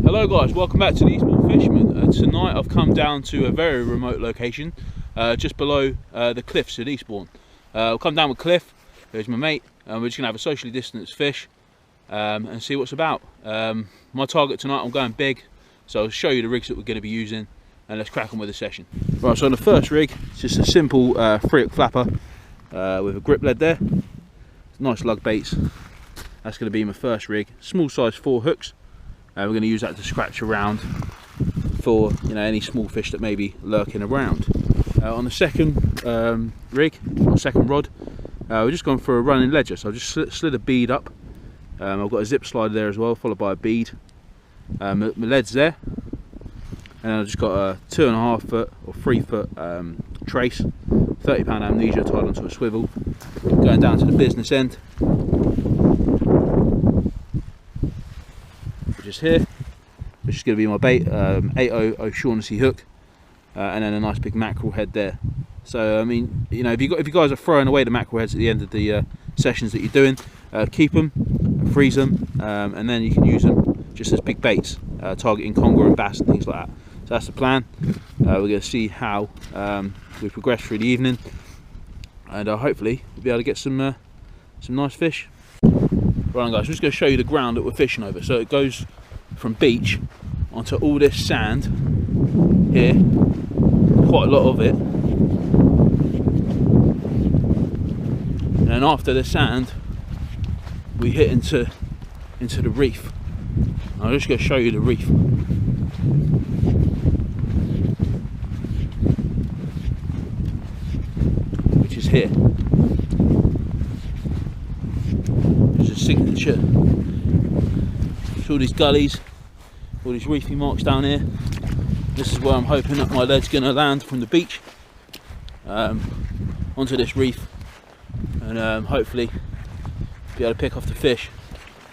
Hello guys, welcome back to the Eastbourne Fisherman. Tonight I've come down to a very remote location, just below the cliffs at Eastbourne. I'll come down with Cliff, who's my mate, and we're just going to have a socially distanced fish and see what's about. My target tonight, I'm going big, so I'll show you the rigs that we're going to be using and let's crack on with the session. Right, so on the first rig, it's just a simple 3-hook flapper with a grip lead there. Nice lug baits. That's going to be my first rig. Small size 4 hooks. We're going to use that to scratch around for any small fish that may be lurking around. On the second rig, or second rod, we're just going for a running ledger. So I've just slid a bead up. I've got a zip slider there as well, followed by a bead. My lead's there, and I've just got a 2.5 foot or 3 foot trace, 30 pound amnesia tied onto a swivel, going down to the business end, which is here, which is going to be my bait, 8/0 O'Shaughnessy hook, and then a nice big mackerel head there. So I mean, if you guys are throwing away the mackerel heads at the end of the sessions that you're doing, keep them, freeze them, and then you can use them just as big baits, targeting conger and bass and things like that. So that's the plan. We're going to see how we progress through the evening, and hopefully we'll be able to get some nice fish. Right guys, I'm just going to show you the ground that we're fishing over. So it goes from beach onto all this sand here, quite a lot of it, and then after the sand we hit into the reef. I'm just going to show you the reef. Which is here. There's a signature. There's all these gullies, all these reefy marks down here. This is where I'm hoping that my lead's going to land from the beach onto this reef, and hopefully be able to pick off the fish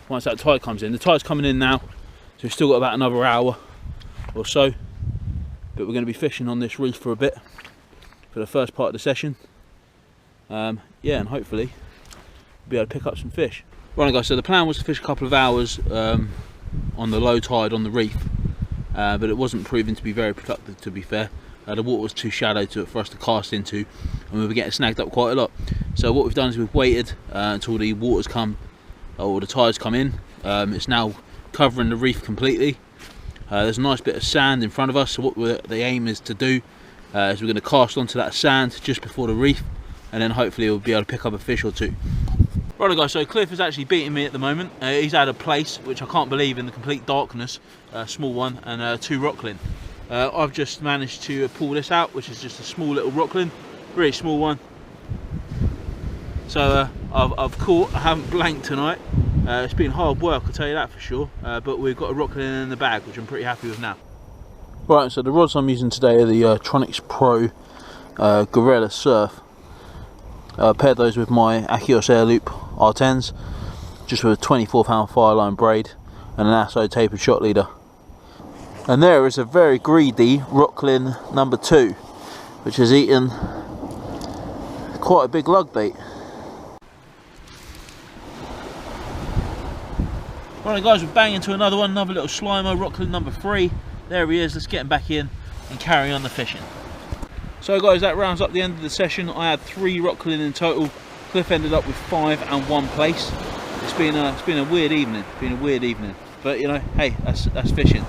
once that tide comes in. The tide's coming in now, so we've still got about another hour or so, but we're going to be fishing on this reef for a bit for the first part of the session. Yeah, and hopefully be able to pick up some fish. Right guys, so the plan was to fish a couple of hours on the low tide on the reef, but it wasn't proving to be very productive, to be fair. The water was too shallow for us to cast into, and we were getting snagged up quite a lot. So what we've done is we've waited until the water's come, or the tide's come in. It's now covering the reef completely. There's a nice bit of sand in front of us, so what the aim is to do is we're going to cast onto that sand just before the reef, and then hopefully we'll be able to pick up a fish or two. Right guys, so Cliff is actually beating me at the moment. He's had a place, which I can't believe, in the complete darkness, a small one, and 2 rocklin. I've just managed to pull this out, which is just a small little rocklin, really small one. So I've caught, I haven't blanked tonight. It's been hard work, I'll tell you that for sure, but we've got a rocklin in the bag, which I'm pretty happy with now. Right, so the rods I'm using today are the Tronics Pro Gorilla Surf. Paired those with my Akios Air Loop R10s, just with a 24-pound fireline braid and an ASSO tapered shot leader. And there is a very greedy rocklin number 2, which has eaten quite a big lug bait. Right guys, we're banging to another one, another little Slimer, rocklin number 3. There he is. Let's get him back in and carry on the fishing. So guys, that rounds up the end of the session. I had 3 rocklin in total. Cliff ended up with 5 and 1 place. It's been a weird evening. But hey, that's fishing.